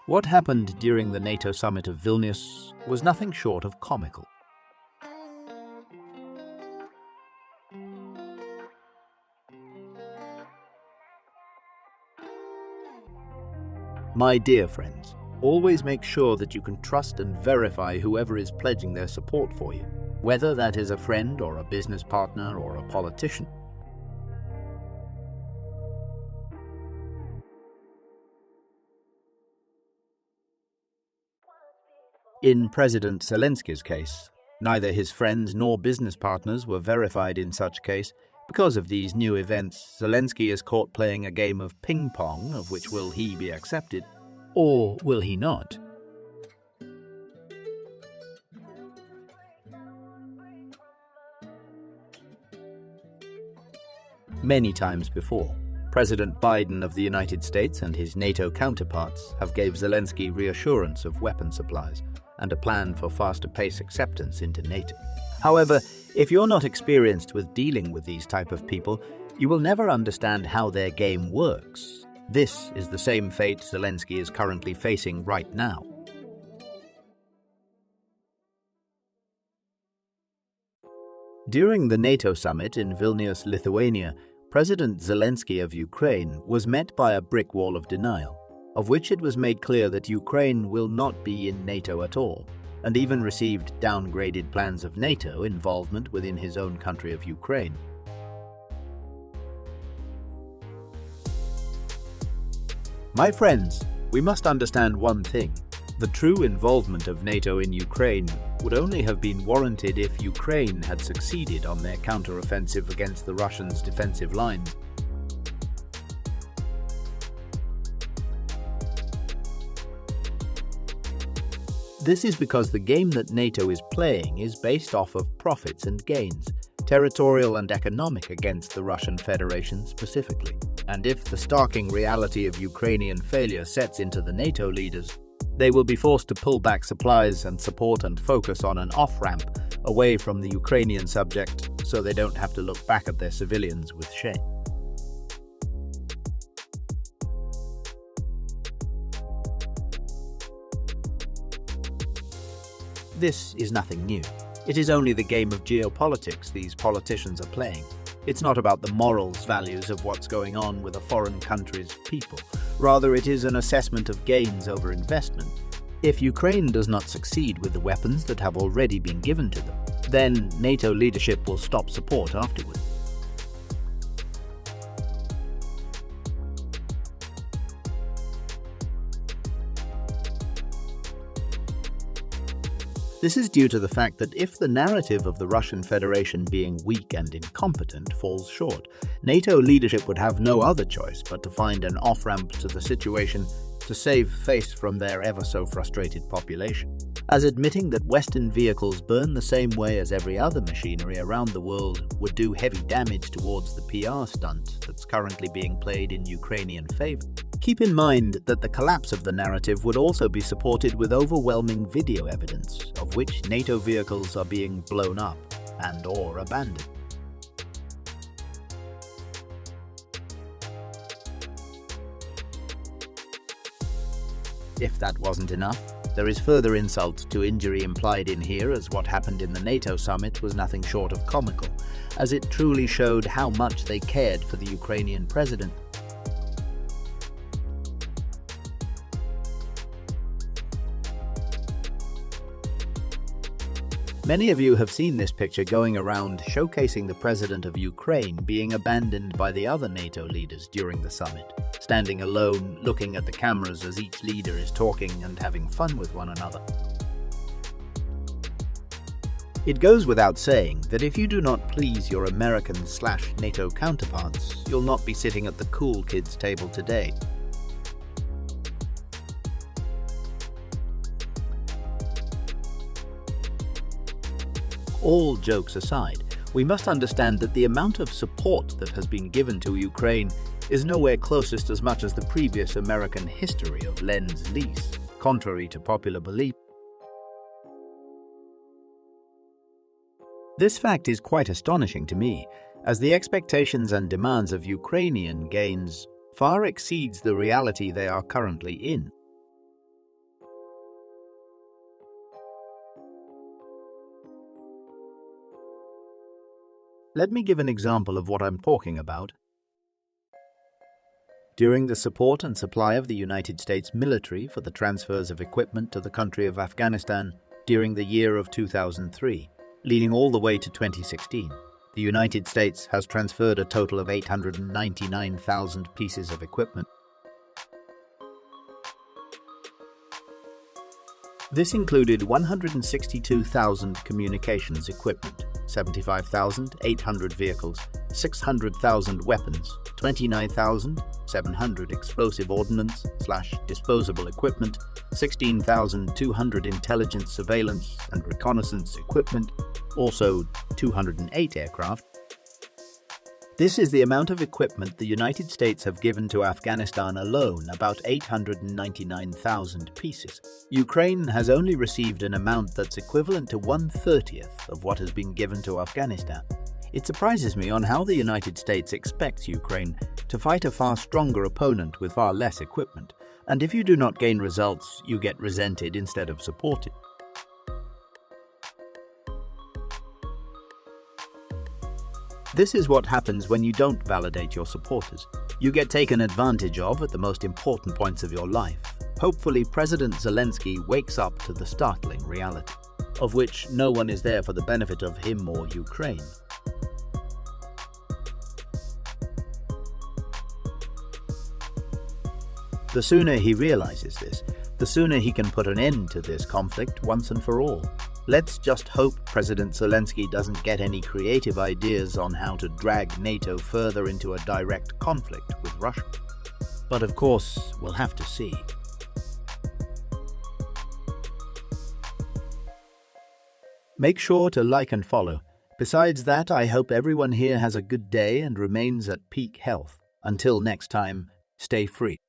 What happened during the NATO Summit of Vilnius was nothing short of comical. My dear friends, always make sure that you can trust and verify whoever is pledging their support for you, whether that is a friend or a business partner or a politician. In President Zelenskyy's case, neither his friends nor business partners were verified in such case. Because of these new events, Zelenskyy is caught playing a game of ping-pong, of which will he be accepted, or will he not? Many times before, President Biden of the United States and his NATO counterparts have gave Zelenskyy reassurance of weapon supplies and a plan for faster-pace acceptance into NATO. However, if you're not experienced with dealing with these type of people, you will never understand how their game works. This is the same fate Zelenskyy is currently facing right now. During the NATO summit in Vilnius, Lithuania, President Zelenskyy of Ukraine was met by a brick wall of denial, of which it was made clear that Ukraine will not be in NATO at all, and even received downgraded plans of NATO involvement within his own country of Ukraine. My friends, we must understand one thing. The true involvement of NATO in Ukraine would only have been warranted if Ukraine had succeeded on their counter-offensive against the Russians' defensive lines. This is because the game that NATO is playing is based off of profits and gains, territorial and economic, against the Russian Federation specifically. And if the starking reality of Ukrainian failure sets into the NATO leaders, they will be forced to pull back supplies and support and focus on an off-ramp away from the Ukrainian subject so they don't have to look back at their civilians with shame. This is nothing new. It is only the game of geopolitics these politicians are playing. It's not about the morals values of what's going on with a foreign country's people. Rather, it is an assessment of gains over investment. If Ukraine does not succeed with the weapons that have already been given to them, then NATO leadership will stop support afterwards. This is due to the fact that if the narrative of the Russian Federation being weak and incompetent falls short, NATO leadership would have no other choice but to find an off-ramp to the situation to save face from their ever-so-frustrated population. As admitting that Western vehicles burn the same way as every other machinery around the world would do heavy damage towards the PR stunt that's currently being played in Ukrainian favor. Keep in mind that the collapse of the narrative would also be supported with overwhelming video evidence of which NATO vehicles are being blown up and/or abandoned. If that wasn't enough, there is further insult to injury implied in here, as what happened in the NATO summit was nothing short of comical, as it truly showed how much they cared for the Ukrainian president. Many of you have seen this picture going around showcasing the president of Ukraine being abandoned by the other NATO leaders during the summit, standing alone, looking at the cameras as each leader is talking and having fun with one another. It goes without saying that if you do not please your American/NATO counterparts, you'll not be sitting at the cool kids table today. All jokes aside, we must understand that the amount of support that has been given to Ukraine is nowhere closest as much as the previous American history of Lend-Lease, contrary to popular belief. This fact is quite astonishing to me, as the expectations and demands of Ukrainian gains far exceeds the reality they are currently in. Let me give an example of what I'm talking about. During the support and supply of the United States military for the transfers of equipment to the country of Afghanistan during the year of 2003, leading all the way to 2016, the United States has transferred a total of 899,000 pieces of equipment. This included 162,000 communications equipment, 75,800 vehicles, 600,000 weapons, 29,700 explosive ordnance/disposable equipment, 16,200 intelligence, surveillance and reconnaissance equipment, also 208 aircraft. This is the amount of equipment the United States have given to Afghanistan alone, about 899,000 pieces. Ukraine has only received an amount that's equivalent to 1/30th of what has been given to Afghanistan. It surprises me on how the United States expects Ukraine to fight a far stronger opponent with far less equipment, and if you do not gain results, you get resented instead of supported. This is what happens when you don't validate your supporters. You get taken advantage of at the most important points of your life. Hopefully, President Zelenskyy wakes up to the startling reality, of which no one is there for the benefit of him or Ukraine. The sooner he realizes this, the sooner he can put an end to this conflict once and for all. Let's just hope President Zelenskyy doesn't get any creative ideas on how to drag NATO further into a direct conflict with Russia. But of course, we'll have to see. Make sure to like and follow. Besides that, I hope everyone here has a good day and remains at peak health. Until next time, stay free.